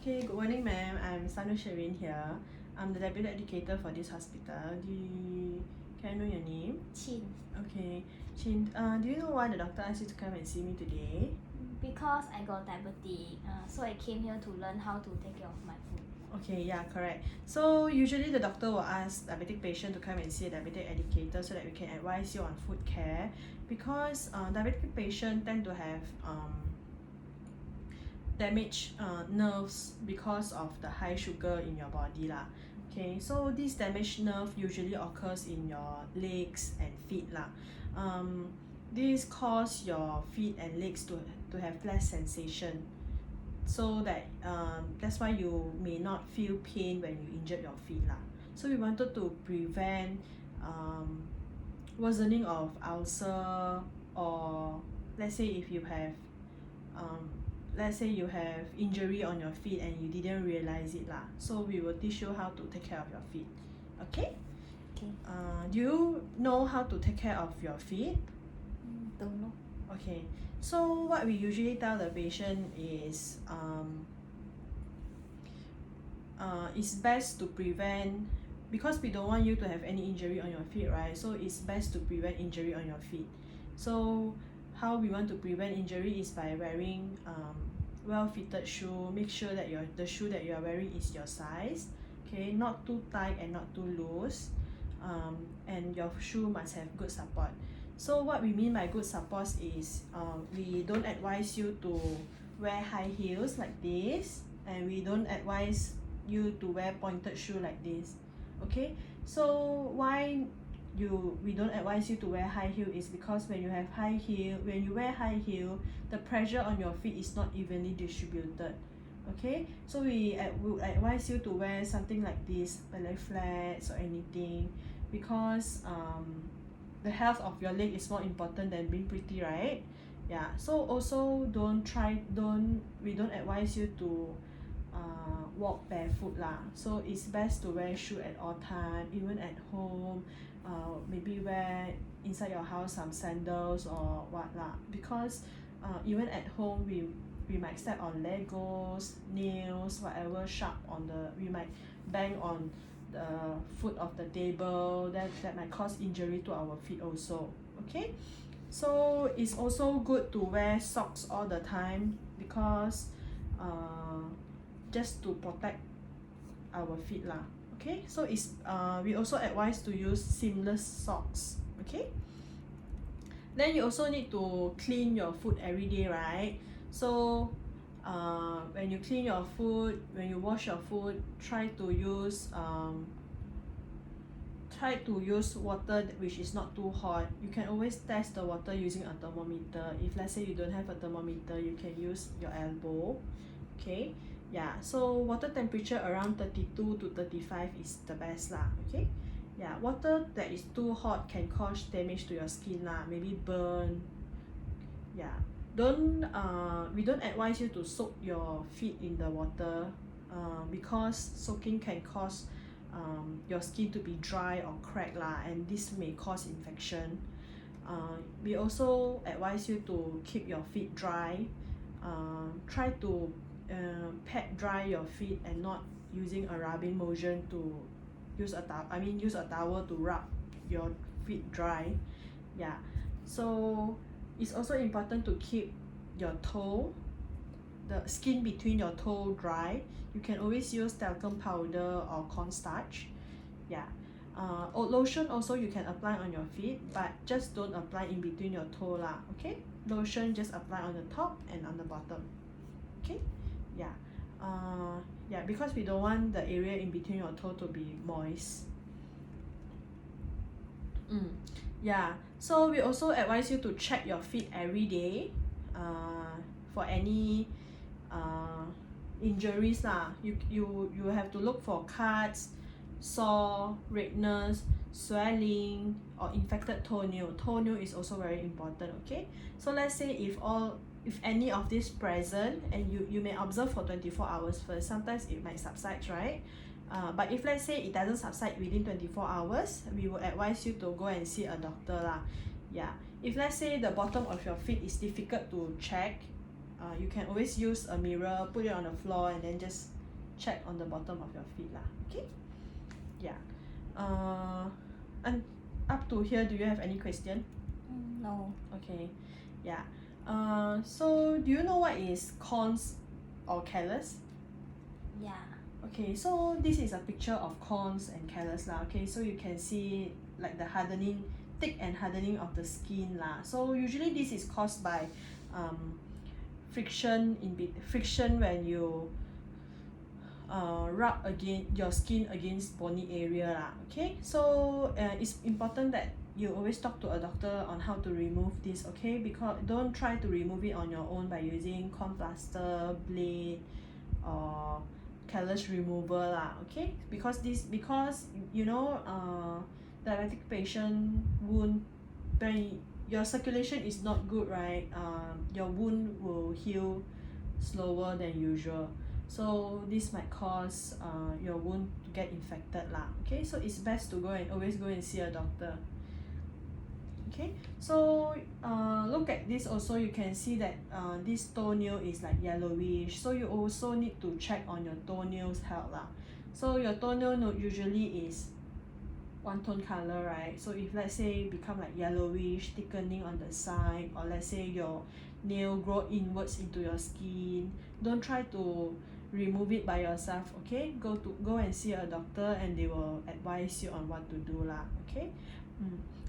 Okay, good morning, ma'am. I'm Sanu Shereen here. I'm the diabetic educator for this hospital. Can I know your name? Chin. Okay, Chin. Do you know why the doctor asked you to come and see me today? Because I got diabetic, so I came here to learn how to take care of my food. Okay, yeah, correct. So usually the doctor will ask diabetic patient to come and see a diabetic educator so that we can advise you on food care, because diabetic patient tend to have damaged nerves because of the high sugar in your body lah. Okay, so this damaged nerve usually occurs in your legs and feet lah. This cause your feet and legs to have less sensation, so that that's why you may not feel pain when you injured your feet lah. So we wanted to prevent worsening of ulcer, or let's say if you have let's say you have injury on your feet and you didn't realize it lah. So we will teach you how to take care of your feet. Okay? Okay. Do you know how to take care of your feet? Don't know. Okay. So what we usually tell the patient is it's best to prevent, because we don't want you to have any injury on your feet, right? So it's best to prevent injury on your feet. So how we want to prevent injury is by wearing well-fitted shoe. Make sure that the shoe that you are wearing is your size, okay, not too tight and not too loose, and your shoe must have good support. So what we mean by good support is we don't advise you to wear high heels like this, and we don't advise you to wear pointed shoe like this. Okay, so why we don't advise you to wear high heel is because when you wear high heel, the pressure on your feet is not evenly distributed. Okay, so we would advise you to wear something like this, ballet flats or anything, because the health of your leg is more important than being pretty, right? Yeah, so also we don't advise you to walk barefoot lah. So it's best to wear shoe at all time, even at home. Maybe wear inside your house some sandals or what lah, because even at home we might step on Legos, nails, whatever sharp on we might bang on the foot of the table, that might cause injury to our feet also. Okay, so it's also good to wear socks all the time, because just to protect our feet lah. Okay, so we also advise to use seamless socks. Okay, then you also need to clean your food every day, right? So when you clean your food, when you wash your food, try to use water which is not too hot. You can always test the water using a thermometer. If let's say you don't have a thermometer, you can use your elbow. Okay, yeah, so water temperature around 32 to 35 is the best lah. Okay, yeah, water that is too hot can cause damage to your skin lah, maybe burn. Yeah, we don't advise you to soak your feet in the water, because soaking can cause your skin to be dry or crack lah, and this may cause infection. We also advise you to keep your feet dry. Try to pat dry your feet and not using a rubbing motion to use a towel to rub your feet dry. Yeah, so it's also important to keep your the skin between your toe dry. You can always use talcum powder or cornstarch. Yeah, lotion also you can apply on your feet, but just don't apply in between your toe lah. Okay, lotion just apply on the top and on the bottom. Okay, yeah, yeah, because we don't want the area in between your toe to be moist. Yeah, so we also advise you to check your feet every day for any injuries lah. You have to look for cuts, sore, redness, swelling, or infected toenail. Toenail is also very important. Okay, so let's say if any of this present, and you may observe for 24 hours first. Sometimes it might subside, right? But if let's say it doesn't subside within 24 hours, we will advise you to go and see a doctor lah. Yeah, if let's say the bottom of your feet is difficult to check, you can always use a mirror, put it on the floor, and then just check on the bottom of your feet lah. Okay? Yeah. And up to here, do you have any question? No. Okay. Yeah. So do you know what is corns or callus? Yeah. Okay, so this is a picture of corns and callus lah. Okay, so you can see like the hardening, thick and hardening of the skin lah. So usually this is caused by friction when you rub your skin against bony area lah. Okay, so it's important that you always talk to a doctor on how to remove this. Okay, because don't try to remove it on your own by using corn plaster, blade, or callus remover lah. Okay, because you know diabetic patient wound, when your circulation is not good, right, your wound will heal slower than usual, so this might cause your wound to get infected lah. Okay, so it's best to always go and see a doctor. Okay, so look at this also, you can see that this toenail is like yellowish, so you also need to check on your toenails health lah. So your toenail usually is one tone color, right? So if let's say become like yellowish, thickening on the side, or let's say your nail grow inwards into your skin, don't try to remove it by yourself. Okay, go and see a doctor and they will advise you on what to do lah. Okay.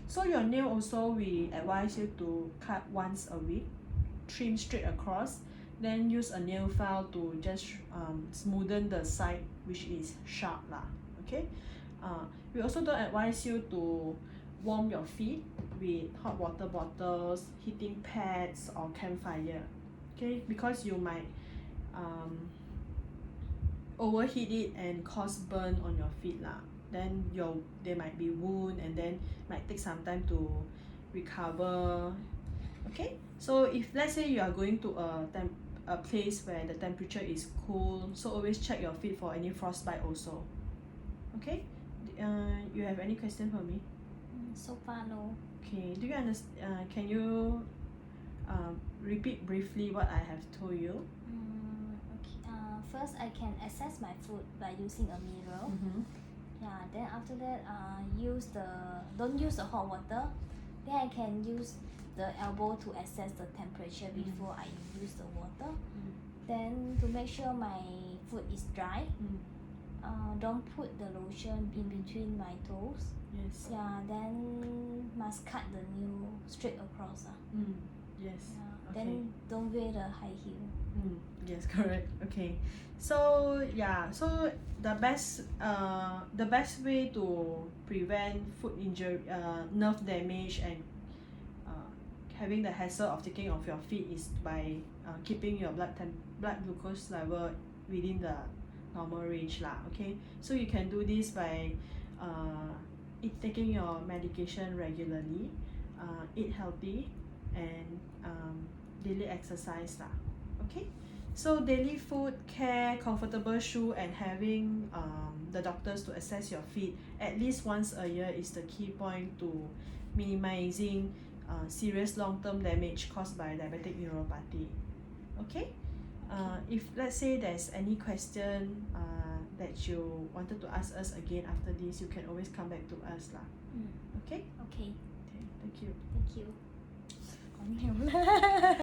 So your nail also, we advise you to cut once a week, trim straight across, then use a nail file to just smoothen the side which is sharp lah. Okay. We also don't advise you to warm your feet with hot water bottles, heating pads, or campfire. Okay, because you might overheat it and cause burn on your feet lah. Then there might be wound and then might take some time to recover. Okay, so if let's say you are going to a place where the temperature is cool, so always check your feet for any frostbite also. Okay, you have any question for me? So far no. Okay, do you understand? Can you repeat briefly what I have told you? Okay. First I can assess my foot by using a mirror. Yeah, then after that don't use the hot water, then I can use the elbow to assess the temperature before I use the water. Then to make sure my foot is dry, don't put the lotion in between my toes. Yes. Yeah, then must cut the nail straight across. Yes. Yeah, Okay. then don't wear the high heel. Yes, correct. Okay, so yeah, so the best way to prevent foot injury, nerve damage, and having the hassle of taking off your feet is by keeping your blood glucose level within the normal range lah. Okay, so you can do this by taking your medication regularly, eat healthy, and daily exercise lah. Okay, so daily food care, comfortable shoe, and having the doctors to assess your feet at least once a year is the key point to minimizing serious long-term damage caused by diabetic neuropathy. Okay, if let's say there's any question that you wanted to ask us again after this, you can always come back to us lah. Okay. Okay. Okay, thank you. Thank you. Có nhiều